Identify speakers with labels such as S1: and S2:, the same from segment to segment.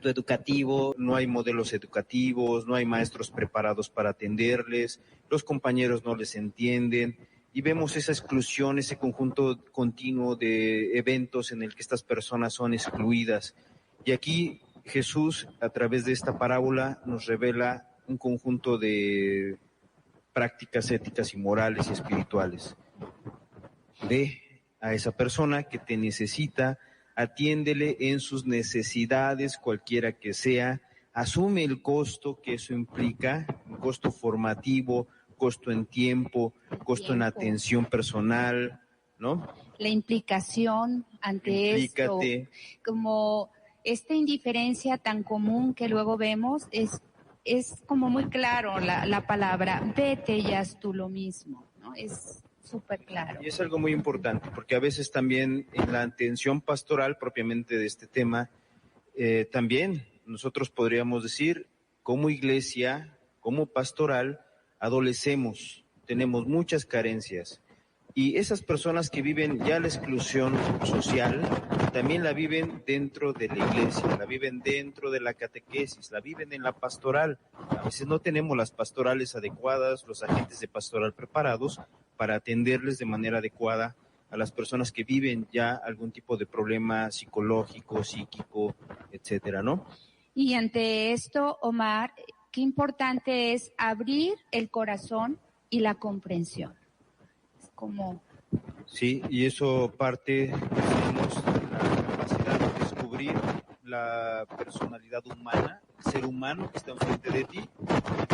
S1: aspecto educativo, no hay modelos educativos, no hay maestros preparados para atenderles, los compañeros no les entienden y vemos esa exclusión, ese conjunto continuo de eventos en el que estas personas son excluidas. Y aquí Jesús, a través de esta parábola, nos revela un conjunto de prácticas éticas y morales y espirituales. Ve a esa persona que te necesita, atiéndele en sus necesidades, cualquiera que sea, asume el costo que eso implica, un costo formativo, costo en tiempo, costo en atención personal, ¿no?
S2: La implicación ante esto, como esta indiferencia tan común que luego vemos, es como muy claro la palabra, vete y haz tú lo mismo, ¿no? Es súper claro.
S1: Y es algo muy importante, porque a veces también en la atención pastoral propiamente de este tema, también nosotros podríamos decir, como iglesia, como pastoral, adolecemos, tenemos muchas carencias. Y esas personas que viven ya la exclusión social, también la viven dentro de la iglesia, la viven dentro de la catequesis, la viven en la pastoral. A veces no tenemos las pastorales adecuadas, los agentes de pastoral preparados para atenderles de manera adecuada a las personas que viven ya algún tipo de problema psicológico, psíquico, etcétera, ¿no?
S2: Y ante esto, Omar, qué importante es abrir el corazón y la comprensión. Como...
S1: Sí, y eso parte, decimos, de la capacidad de descubrir la personalidad humana, el ser humano que está enfrente de ti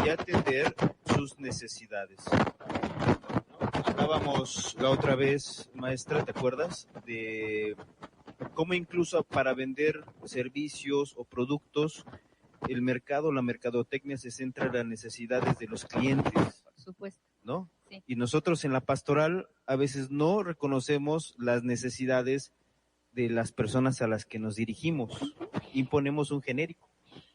S1: y atender sus necesidades. ¿No? Hablábamos la otra vez, maestra, ¿te acuerdas? De cómo incluso para vender servicios o productos, el mercado, la mercadotecnia se centra en las necesidades de los clientes.
S2: Por supuesto.
S1: ¿No?
S2: Sí.
S1: Y nosotros en la pastoral a veces no reconocemos las necesidades de las personas a las que nos dirigimos, imponemos un genérico.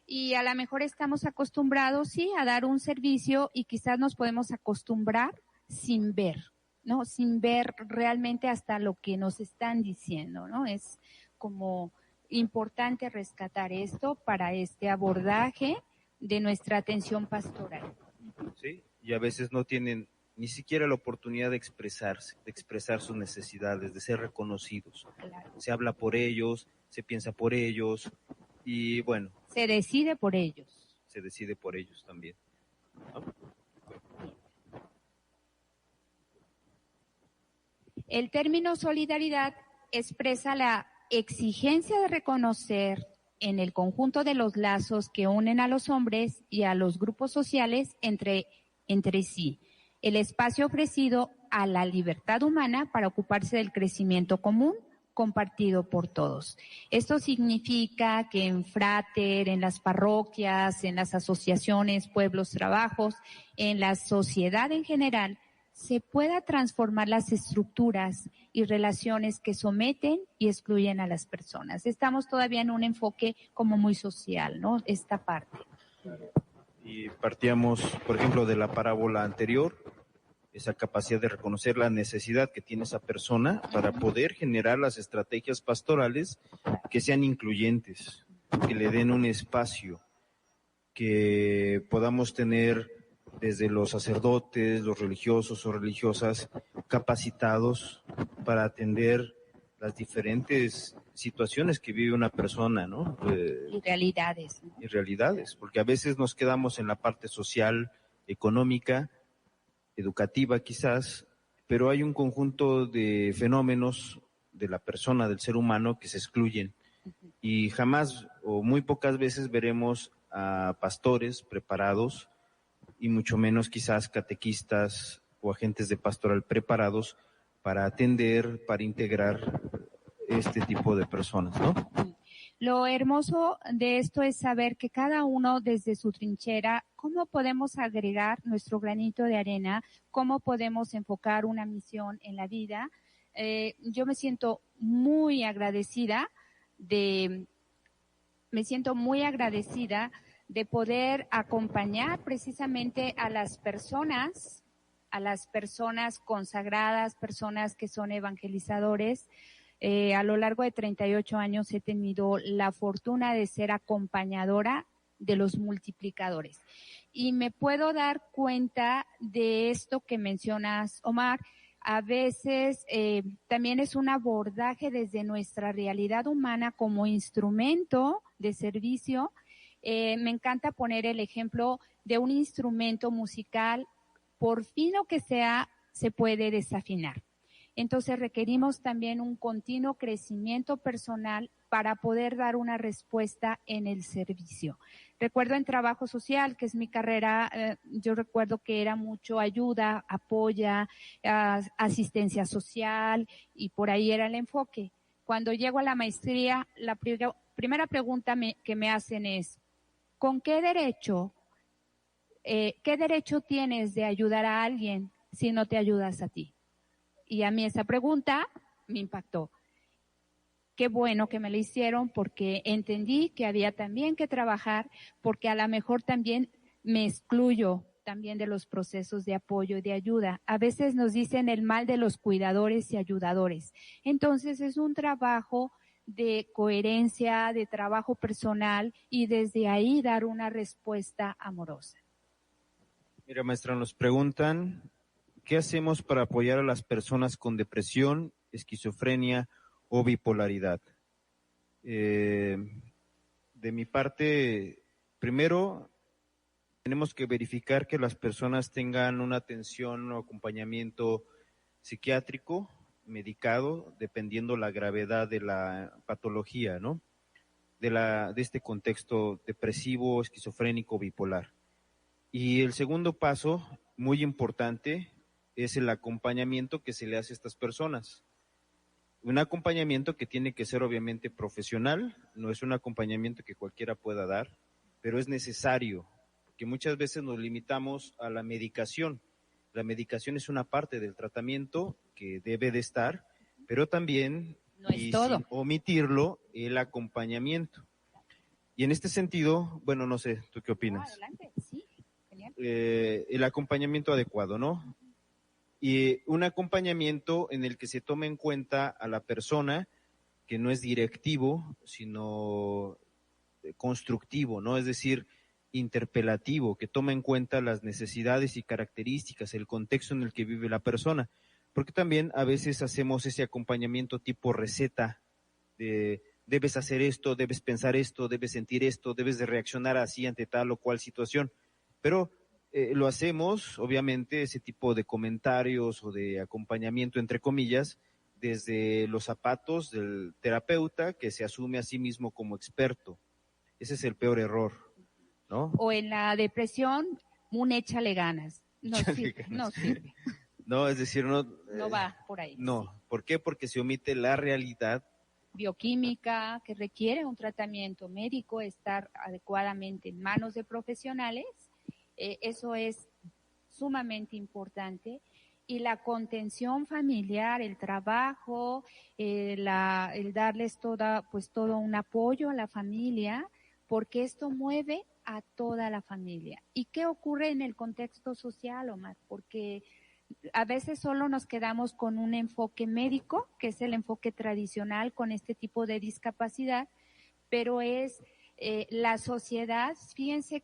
S2: Y a lo mejor estamos acostumbrados, sí, a dar un servicio y quizás nos podemos acostumbrar sin ver, ¿no? Sin ver realmente hasta lo que nos están diciendo, ¿no? Es como importante rescatar esto para este abordaje de nuestra atención pastoral.
S1: Sí, y a veces no tienen ni siquiera la oportunidad de expresarse, de expresar sus necesidades, de ser reconocidos.
S2: Claro.
S1: Se habla por ellos, se piensa por ellos y bueno.
S2: Se decide por ellos.
S1: Se decide por ellos también, ¿no?
S2: El término solidaridad expresa la exigencia de reconocer en el conjunto de los lazos que unen a los hombres y a los grupos sociales entre sí, el espacio ofrecido a la libertad humana para ocuparse del crecimiento común compartido por todos. Esto significa que en Frater, en las parroquias, en las asociaciones, pueblos, trabajos, en la sociedad en general, se pueda transformar las estructuras y relaciones que someten y excluyen a las personas. Estamos todavía en un enfoque como muy social, ¿no? Esta parte.
S1: Y partíamos, por ejemplo, de la parábola anterior, esa capacidad de reconocer la necesidad que tiene esa persona para poder generar las estrategias pastorales que sean incluyentes, que le den un espacio, que podamos tener desde los sacerdotes, los religiosos o religiosas capacitados para atender las diferentes situaciones que vive una persona, ¿no?
S2: Y realidades.
S1: Y realidades, porque a veces nos quedamos en la parte social, económica, educativa quizás, pero hay un conjunto de fenómenos de la persona, del ser humano, que se excluyen. Y jamás o muy pocas veces veremos a pastores preparados y mucho menos quizás catequistas o agentes de pastoral preparados para atender, para integrar este tipo de personas, ¿no?
S2: Lo hermoso de esto es saber que cada uno desde su trinchera, cómo podemos agregar nuestro granito de arena, cómo podemos enfocar una misión en la vida. Yo me siento muy agradecida de poder acompañar precisamente a las personas consagradas, personas que son evangelizadores, A lo largo de 38 años he tenido la fortuna de ser acompañadora de los multiplicadores. Y me puedo dar cuenta de esto que mencionas, Omar. A veces también es un abordaje desde nuestra realidad humana como instrumento de servicio. Me encanta poner el ejemplo de un instrumento musical, por fino que sea, se puede desafinar. Entonces requerimos también un continuo crecimiento personal para poder dar una respuesta en el servicio. Recuerdo en trabajo social, que es mi carrera, yo recuerdo que era mucho ayuda, apoya, asistencia social, y por ahí era el enfoque. Cuando llego a la maestría, la primera pregunta que me hacen es, ¿con qué derecho tienes de ayudar a alguien si no te ayudas a ti? Y a mí esa pregunta me impactó. Qué bueno que me la hicieron, porque entendí que había también que trabajar, porque a lo mejor también me excluyo también de los procesos de apoyo y de ayuda. A veces nos dicen el mal de los cuidadores y ayudadores. Entonces es un trabajo de coherencia, de trabajo personal, y desde ahí dar una respuesta amorosa.
S1: Mira, maestra, nos preguntan, ¿qué hacemos para apoyar a las personas con depresión, esquizofrenia o bipolaridad? De mi parte, primero, tenemos que verificar que las personas tengan una atención o acompañamiento psiquiátrico, medicado, dependiendo la gravedad de la patología, ¿no? De este contexto depresivo, esquizofrénico, bipolar. Y el segundo paso, muy importante, es el acompañamiento que se le hace a estas personas. Un acompañamiento que tiene que ser obviamente profesional, no es un acompañamiento que cualquiera pueda dar, pero es necesario, porque muchas veces nos limitamos a la medicación. La medicación es una parte del tratamiento que debe de estar, pero también,
S2: no es todo,
S1: sin omitirlo, el acompañamiento. Y en este sentido, bueno, no sé, ¿tú qué opinas?
S2: Adelante, sí.
S1: El acompañamiento adecuado, ¿no? Y un acompañamiento en el que se tome en cuenta a la persona, que no es directivo, sino constructivo, ¿no? Es decir, interpelativo, que toma en cuenta las necesidades y características, el contexto en el que vive la persona. Porque también a veces hacemos ese acompañamiento tipo receta, de debes hacer esto, debes pensar esto, debes sentir esto, debes de reaccionar así ante tal o cual situación. Pero lo hacemos, obviamente, ese tipo de comentarios o de acompañamiento, entre comillas, desde los zapatos del terapeuta, que se asume a sí mismo como experto. Ese es el peor error, ¿no?
S2: O en la depresión, échale ganas. No sirve, no sirve.
S1: No, es decir, no.
S2: No va por ahí.
S1: No,
S2: Sí.
S1: ¿por qué? Porque se omite la realidad
S2: Bioquímica, que requiere un tratamiento médico, estar adecuadamente en manos de profesionales, eso es sumamente importante. Y la contención familiar, el trabajo, el darles todo un apoyo a la familia, porque esto mueve a toda la familia. ¿Y qué ocurre en el contexto social, Omar? Porque a veces solo nos quedamos con un enfoque médico, que es el enfoque tradicional con este tipo de discapacidad, pero es la sociedad, fíjense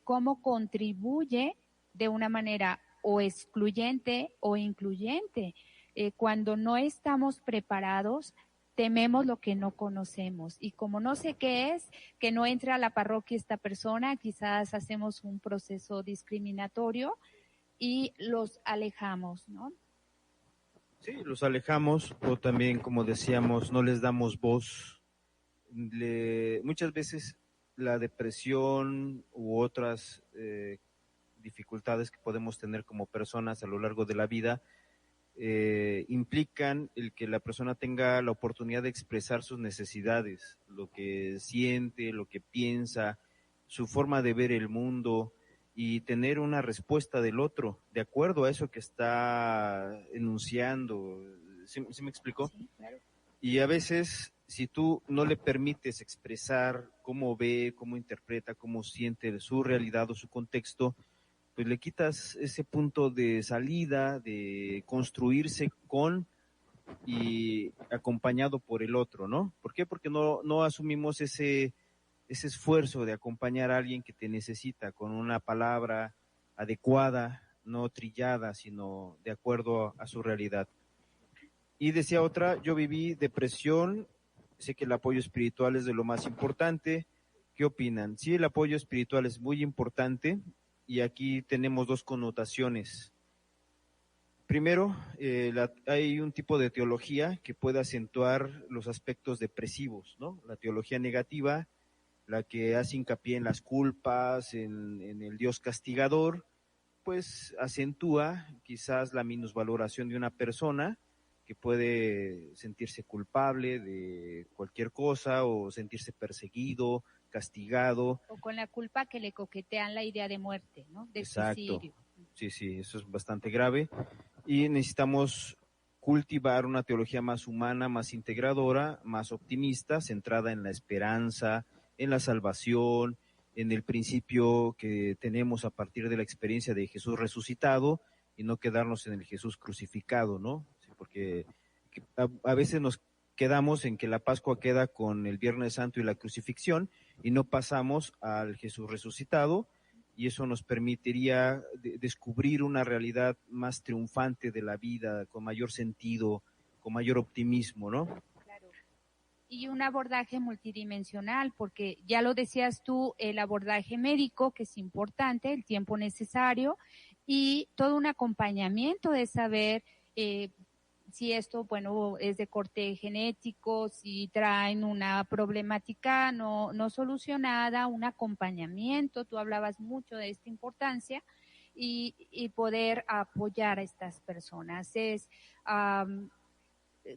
S2: cómo contribuye de una manera o excluyente o incluyente. Cuando no estamos preparados, tememos lo que no conocemos. Y como no sé qué es, que no entre a la parroquia esta persona, quizás hacemos un proceso discriminatorio y los alejamos, ¿no?
S1: Sí, los alejamos, o también, como decíamos, no les damos voz. Muchas veces la depresión u otras dificultades que podemos tener como personas a lo largo de la vida implican el que la persona tenga la oportunidad de expresar sus necesidades, lo que siente, lo que piensa, su forma de ver el mundo, y tener una respuesta del otro de acuerdo a eso que está enunciando. ¿Sí me explicó?
S2: Sí, claro.
S1: Y a veces, si tú no le permites expresar cómo ve, cómo interpreta, cómo siente su realidad o su contexto, pues le quitas ese punto de salida, de construirse con y acompañado por el otro, ¿no? ¿Por qué? Porque no asumimos ese esfuerzo de acompañar a alguien que te necesita con una palabra adecuada, no trillada, sino de acuerdo a su realidad. Y decía otra, yo viví depresión, sé que el apoyo espiritual es de lo más importante. ¿Qué opinan? Sí, el apoyo espiritual es muy importante y aquí tenemos dos connotaciones. Primero, hay un tipo de teología que puede acentuar los aspectos depresivos, ¿no? La teología negativa, la que hace hincapié en las culpas, en el Dios castigador, pues acentúa quizás la minusvaloración de una persona que puede sentirse culpable de cualquier cosa o sentirse perseguido, castigado.
S2: O con la culpa que le coquetean la idea de muerte, ¿no? De
S1: Exacto.
S2: suicidio.
S1: Sí, eso es bastante grave. Y necesitamos cultivar una teología más humana, más integradora, más optimista, centrada en la esperanza, en la salvación, en el principio que tenemos a partir de la experiencia de Jesús resucitado y no quedarnos en el Jesús crucificado, ¿no? Sí, porque a veces nos quedamos en que la Pascua queda con el Viernes Santo y la crucifixión y no pasamos al Jesús resucitado, y eso nos permitiría descubrir una realidad más triunfante de la vida, con mayor sentido, con mayor optimismo, ¿no?
S2: Claro. Y un abordaje multidimensional, porque ya lo decías tú, el abordaje médico, que es importante, el tiempo necesario, y todo un acompañamiento de saber si esto, bueno, es de corte genético, si traen una problemática no solucionada, un acompañamiento, tú hablabas mucho de esta importancia, y poder apoyar a estas personas.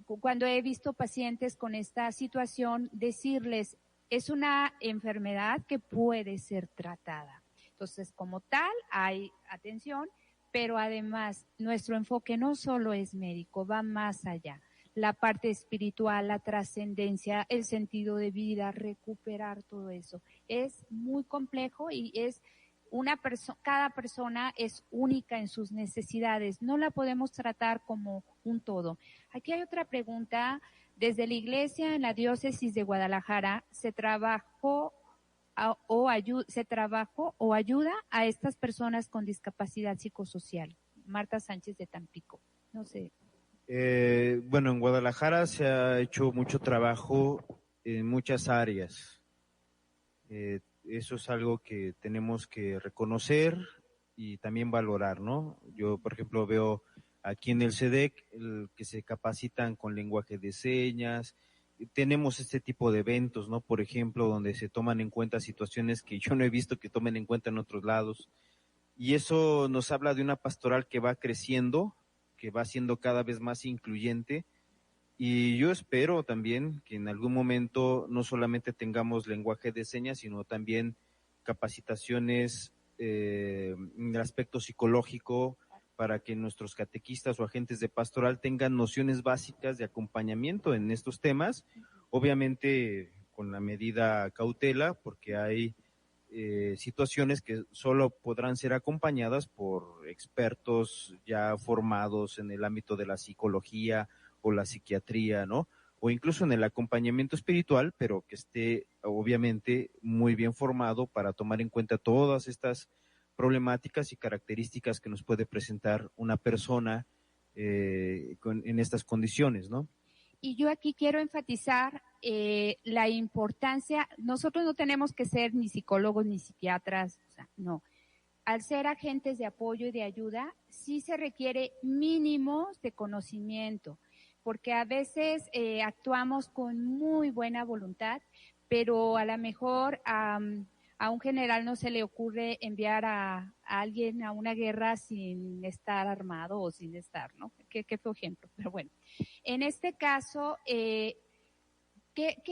S2: Cuando he visto pacientes con esta situación, decirles, es una enfermedad que puede ser tratada. Entonces, como tal, hay atención, pero además nuestro enfoque no solo es médico, va más allá. La parte espiritual, la trascendencia, el sentido de vida, recuperar todo eso. Es muy complejo y es cada persona es única en sus necesidades. No la podemos tratar como un todo. Aquí hay otra pregunta. Desde la iglesia en la diócesis de Guadalajara se trabajó o ayuda a estas personas con discapacidad psicosocial. Marta Sánchez de Tampico. No sé.
S1: Bueno, en Guadalajara se ha hecho mucho trabajo en muchas áreas. Eso es algo que tenemos que reconocer y también valorar, ¿no? Yo, por ejemplo, veo aquí en el CEDEC que se capacitan con lenguaje de señas. Tenemos este tipo de eventos, ¿no? Por ejemplo, donde se toman en cuenta situaciones que yo no he visto que tomen en cuenta en otros lados. Y eso nos habla de una pastoral que va creciendo, que va siendo cada vez más incluyente. Y yo espero también que en algún momento no solamente tengamos lenguaje de señas, sino también capacitaciones en el aspecto psicológico para que nuestros catequistas o agentes de pastoral tengan nociones básicas de acompañamiento en estos temas, obviamente con la medida cautela, porque hay situaciones que solo podrán ser acompañadas por expertos ya formados en el ámbito de la psicología o la psiquiatría, ¿no? O incluso en el acompañamiento espiritual, pero que esté obviamente muy bien formado para tomar en cuenta todas estas problemáticas y características que nos puede presentar una persona en estas condiciones, ¿no?
S2: Y yo aquí quiero enfatizar la importancia, nosotros no tenemos que ser ni psicólogos ni psiquiatras, o sea, no. Al ser agentes de apoyo y de ayuda, sí se requiere mínimos de conocimiento, porque a veces actuamos con muy buena voluntad, pero a lo mejor a un general no se le ocurre enviar a alguien a una guerra sin estar armado o sin estar, ¿no? Qué fue ejemplo, pero bueno. En este caso, ¿qué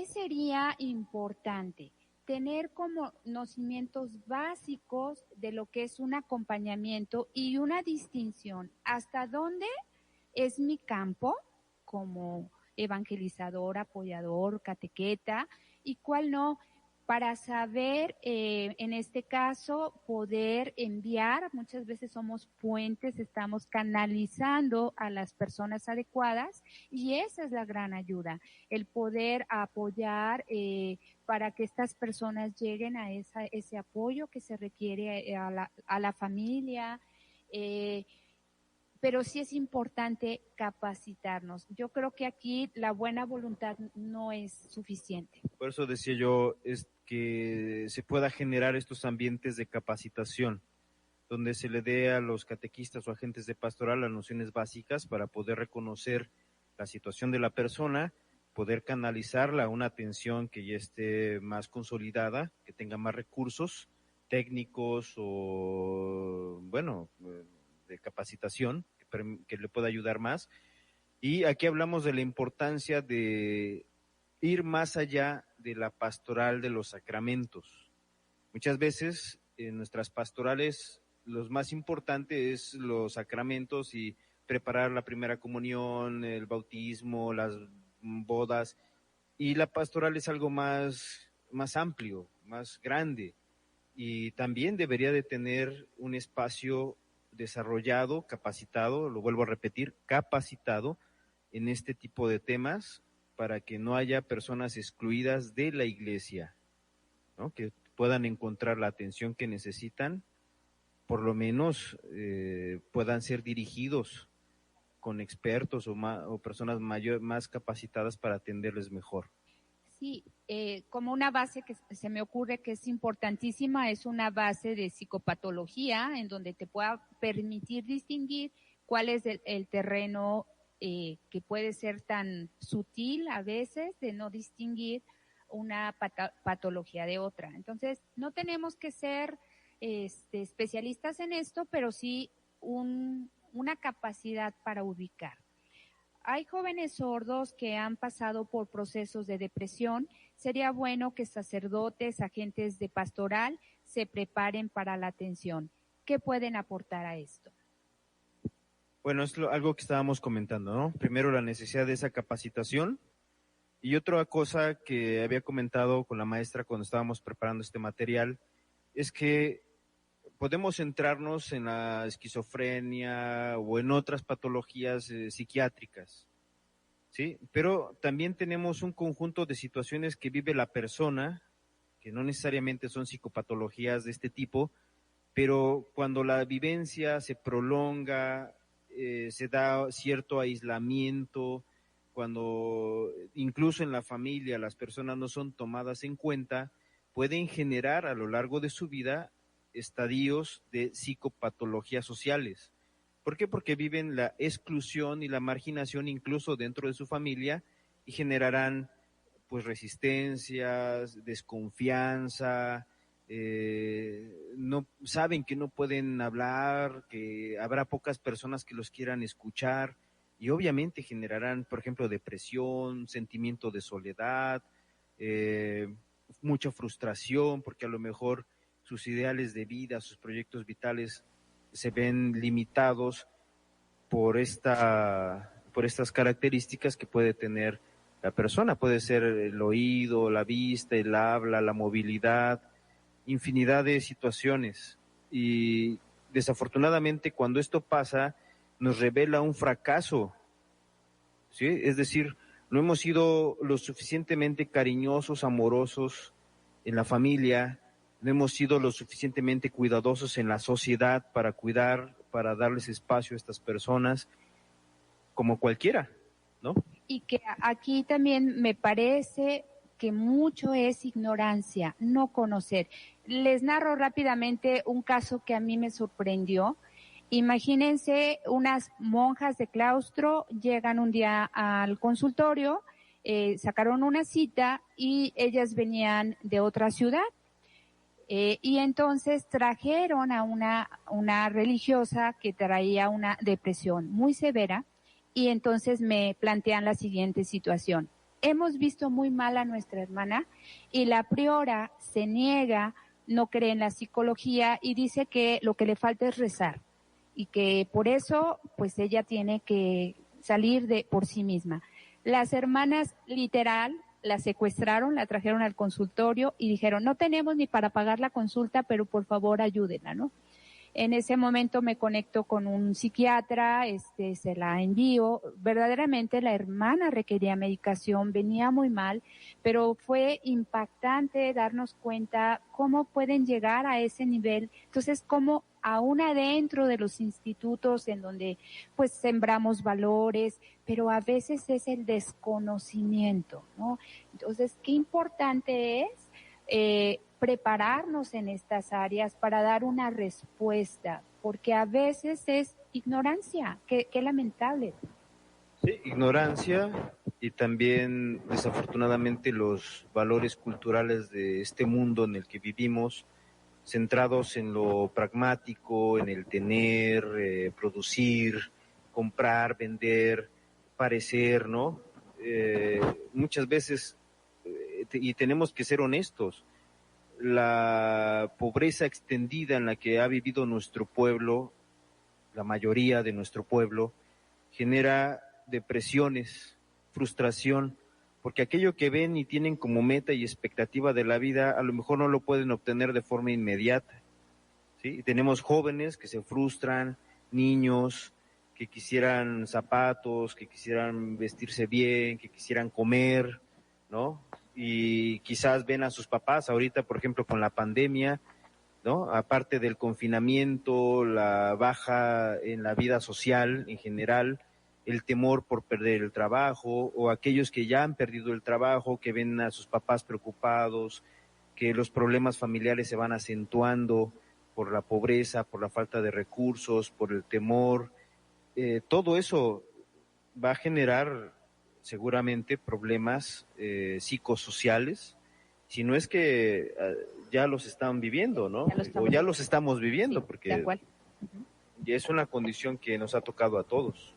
S2: sería importante? Tener como conocimientos básicos de lo que es un acompañamiento y una distinción. ¿Hasta dónde es mi campo como evangelizador, apoyador, catequeta y cuál no? para saber, en este caso, poder enviar. Muchas veces somos puentes, estamos canalizando a las personas adecuadas, y esa es la gran ayuda, el poder apoyar para que estas personas lleguen a ese apoyo que se requiere a la familia. Pero sí es importante capacitarnos. Yo creo que aquí la buena voluntad no es suficiente.
S1: Por eso decía yo, es que se pueda generar estos ambientes de capacitación, donde se le dé a los catequistas o agentes de pastoral las nociones básicas para poder reconocer la situación de la persona, poder canalizarla a una atención que ya esté más consolidada, que tenga más recursos técnicos o, bueno, de capacitación, que le pueda ayudar más. Y aquí hablamos de la importancia de ir más allá de la pastoral de los sacramentos. Muchas veces en nuestras pastorales lo más importante es los sacramentos y preparar la primera comunión, el bautismo, las bodas, y la pastoral es algo más amplio, más grande, y también debería de tener un espacio desarrollado, capacitado, lo vuelvo a repetir, capacitado en este tipo de temas, para que no haya personas excluidas de la iglesia, ¿no? Que puedan encontrar la atención que necesitan, por lo menos puedan ser dirigidos con expertos o personas más capacitadas para atenderles mejor.
S2: Sí, como una base que se me ocurre que es importantísima, es una base de psicopatología en donde te pueda permitir distinguir cuál es el terreno que puede ser tan sutil a veces de no distinguir una patología de otra. Entonces, no tenemos que ser especialistas en esto, pero sí una capacidad para ubicar. Hay jóvenes sordos que han pasado por procesos de depresión. Sería bueno que sacerdotes, agentes de pastoral se preparen para la atención. ¿Qué pueden aportar a esto?
S1: Bueno, es algo que estábamos comentando, ¿no? Primero, la necesidad de esa capacitación, y otra cosa que había comentado con la maestra cuando estábamos preparando este material es que podemos centrarnos en la esquizofrenia o en otras patologías psiquiátricas, ¿sí? Pero también tenemos un conjunto de situaciones que vive la persona, que no necesariamente son psicopatologías de este tipo, pero cuando la vivencia se prolonga, se da cierto aislamiento, cuando incluso en la familia las personas no son tomadas en cuenta, pueden generar a lo largo de su vida estadios de psicopatologías sociales. ¿Por qué? Porque viven la exclusión y la marginación incluso dentro de su familia, y generarán pues resistencias, desconfianza, no saben que no pueden hablar, que habrá pocas personas que los quieran escuchar, y obviamente generarán, por ejemplo, depresión, sentimiento de soledad, mucha frustración, porque a lo mejor sus ideales de vida, sus proyectos vitales se ven limitados por estas características que puede tener la persona. Puede ser el oído, la vista, el habla, la movilidad, infinidad de situaciones. Y desafortunadamente cuando esto pasa nos revela un fracaso, ¿sí? Es decir, no hemos sido lo suficientemente cariñosos, amorosos en la familia, no hemos sido lo suficientemente cuidadosos en la sociedad para cuidar, para darles espacio a estas personas, como cualquiera, ¿no?
S2: Y que aquí también me parece que mucho es ignorancia, no conocer. Les narro rápidamente un caso que a mí me sorprendió. Imagínense, unas monjas de claustro llegan un día al consultorio, sacaron una cita y ellas venían de otra ciudad. Y entonces trajeron a una religiosa que traía una depresión muy severa, y entonces me plantean la siguiente situación. Hemos visto muy mal a nuestra hermana y la priora se niega, no cree en la psicología y dice que lo que le falta es rezar y que por eso pues ella tiene que salir por sí misma. Las hermanas literal la secuestraron, la trajeron al consultorio y dijeron, no tenemos ni para pagar la consulta, pero por favor ayúdenla, ¿no? En ese momento me conecto con un psiquiatra, se la envío. Verdaderamente la hermana requería medicación, venía muy mal, pero fue impactante darnos cuenta cómo pueden llegar a ese nivel. Entonces, cómo aún adentro de los institutos en donde pues sembramos valores, pero a veces es el desconocimiento, ¿no? Entonces, qué importante es prepararnos en estas áreas para dar una respuesta, porque a veces es ignorancia, qué lamentable.
S1: Sí, ignorancia y también desafortunadamente los valores culturales de este mundo en el que vivimos, centrados en lo pragmático, en el tener, producir, comprar, vender, parecer, ¿no? Muchas veces, y tenemos que ser honestos, la pobreza extendida en la que ha vivido nuestro pueblo, la mayoría de nuestro pueblo, genera depresiones, frustración, porque aquello que ven y tienen como meta y expectativa de la vida, a lo mejor no lo pueden obtener de forma inmediata, ¿sí? Y tenemos jóvenes que se frustran, niños que quisieran zapatos, que quisieran vestirse bien, que quisieran comer, ¿no? Y quizás ven a sus papás ahorita, por ejemplo, con la pandemia, ¿no? Aparte del confinamiento, la baja en la vida social en general, el temor por perder el trabajo, o aquellos que ya han perdido el trabajo, que ven a sus papás preocupados, que los problemas familiares se van acentuando por la pobreza, por la falta de recursos, por el temor. Todo eso va a generar seguramente problemas psicosociales, si no es que ya los están viviendo, ¿no? O ya los estamos viviendo,
S2: sí,
S1: porque ya es una condición que nos ha tocado a todos.